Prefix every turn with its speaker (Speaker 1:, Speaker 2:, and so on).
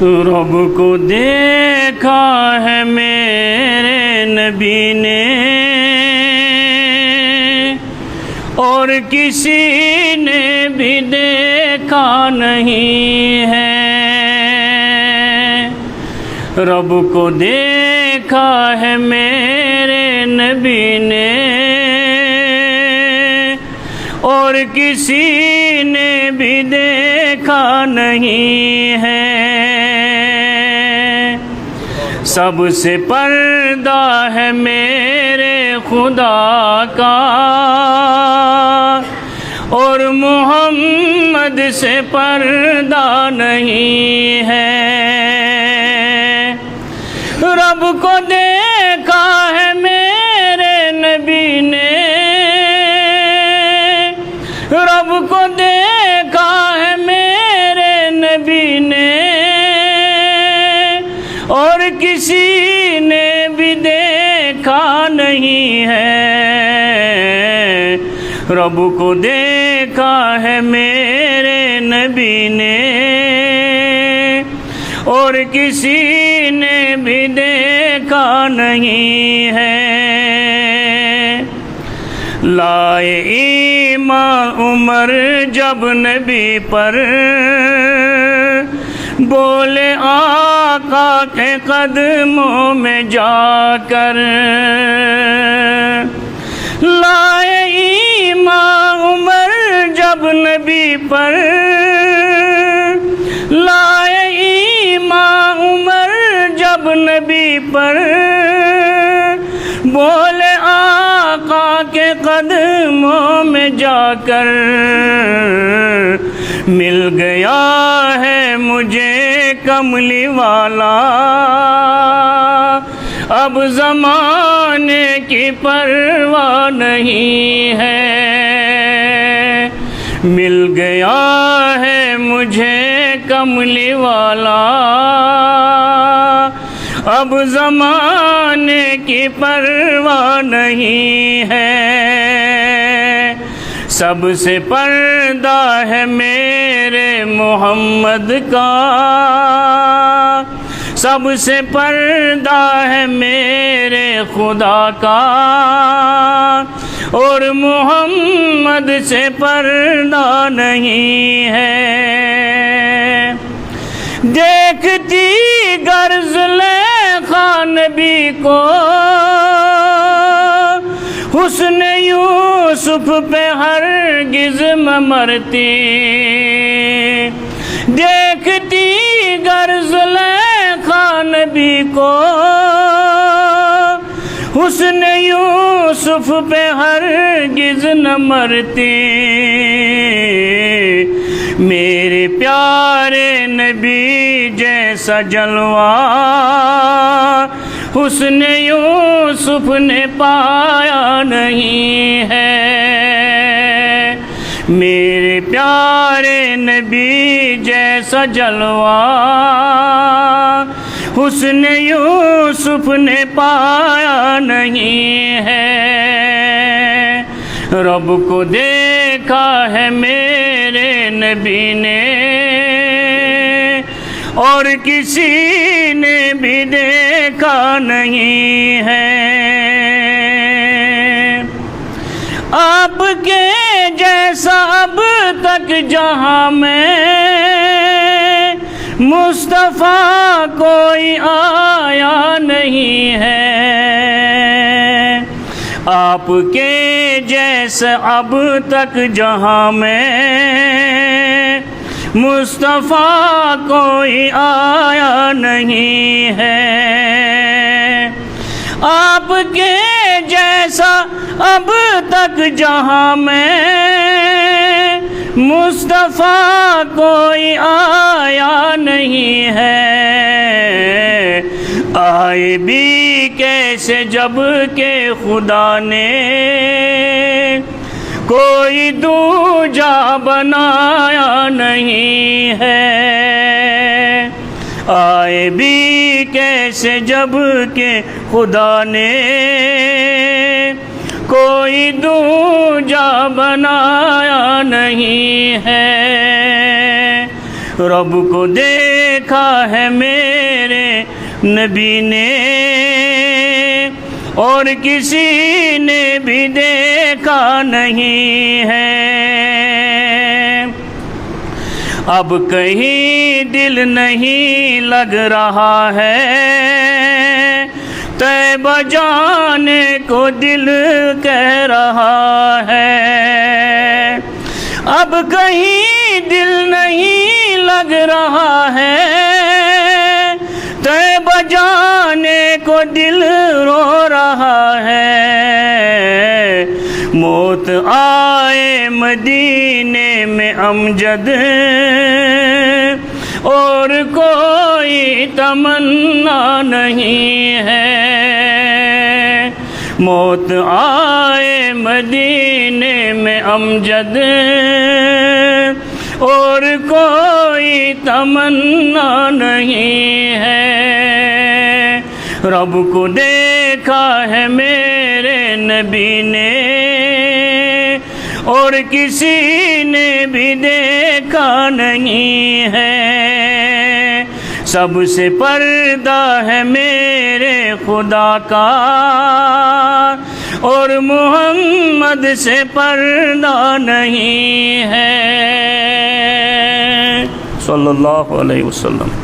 Speaker 1: رب کو دیکھا ہے میرے نبی نے اور کسی نے بھی دیکھا نہیں ہے۔ رب کو دیکھا ہے میرے نبی نے اور کسی نے بھی دیکھا نہیں ہے۔ سب سے پردہ ہے میرے خدا کا اور محمد سے پردہ نہیں ہے۔ رب کو دیکھا ہے میرے نبی نے، رب کو دیکھا ہے میرے نبی نے اور کسی نے بھی دیکھا نہیں ہے۔ رب کو دیکھا ہے میرے نبی نے اور کسی نے بھی دیکھا نہیں ہے۔ لائے ایمان عمر جب نبی پر بولے آقا کے قدموں میں جا کر، لائے ایمان عمر جب نبی پر، لائے ایمان عمر جب نبی پر بولے آقا کے قدموں میں جا کر، مل گیا ہے مجھے کملی والا، اب زمانے کی پرواہ نہیں ہے۔ مل گیا ہے مجھے کملی والا، اب زمانے کی پرواہ نہیں ہے۔ سب سے پردہ ہے میرے محمد کا، سب سے پردہ ہے میرے خدا کا اور محمد سے پردہ نہیں ہے۔ دیکھتی گر زلیخا نبی کو حسن یوسف پہ ہرگز نہ مرتی، دیکھتی گر زلیخا نبی کو حسن یوسف پہ ہرگز نہ مرتی۔ میرے پیارے نبی جیسا جلوہ حسن یوسف نے پایا نہیں ہے۔ میرے پیارے نبی جیسا جلوہ حسن یوسف نے پایا نہیں ہے۔ رب کو دیکھا ہے میرے نبی نے اور کسی نے بھی دیکھا نہیں ہے۔ آپ کے جیسا اب تک جہاں میں مصطفیٰ کوئی آیا نہیں ہے۔ آپ کے جیسا اب تک جہاں میں مصطفیٰ کوئی آیا نہیں ہے۔ آپ کے جیسا اب تک جہاں میں مصطفیٰ کوئی آیا نہیں ہے۔ آئے بھی کیسے جب کہ خدا نے کوئی دوجا بنایا نہیں ہے۔ آئے بھی کیسے جب کہ خدا نے کوئی دوجا بنایا نہیں ہے۔ رب کو دیکھ دیکھا ہے میرے نبی نے اور کسی نے بھی دیکھا نہیں ہے۔ اب کہیں دل نہیں لگ رہا ہے، طیبہ جانے کو دل کہہ رہا ہے۔ اب کہیں دل نہیں لگ رہا ہے، طیبہ جانے کو دل رو رہا ہے۔ موت آئے مدینے میں امجد، اور کوئی تمنا نہیں ہے۔ موت آئے مدینے میں امجد، اور کوئی تمنا نہیں ہے۔ رب کو دیکھا ہے میرے نبی نے اور کسی نے بھی دیکھا نہیں ہے۔ سب سے پردہ ہے میرے خدا کا، اور محمد سے پردہ نہیں ہے۔ صلی اللہ علیہ وسلم۔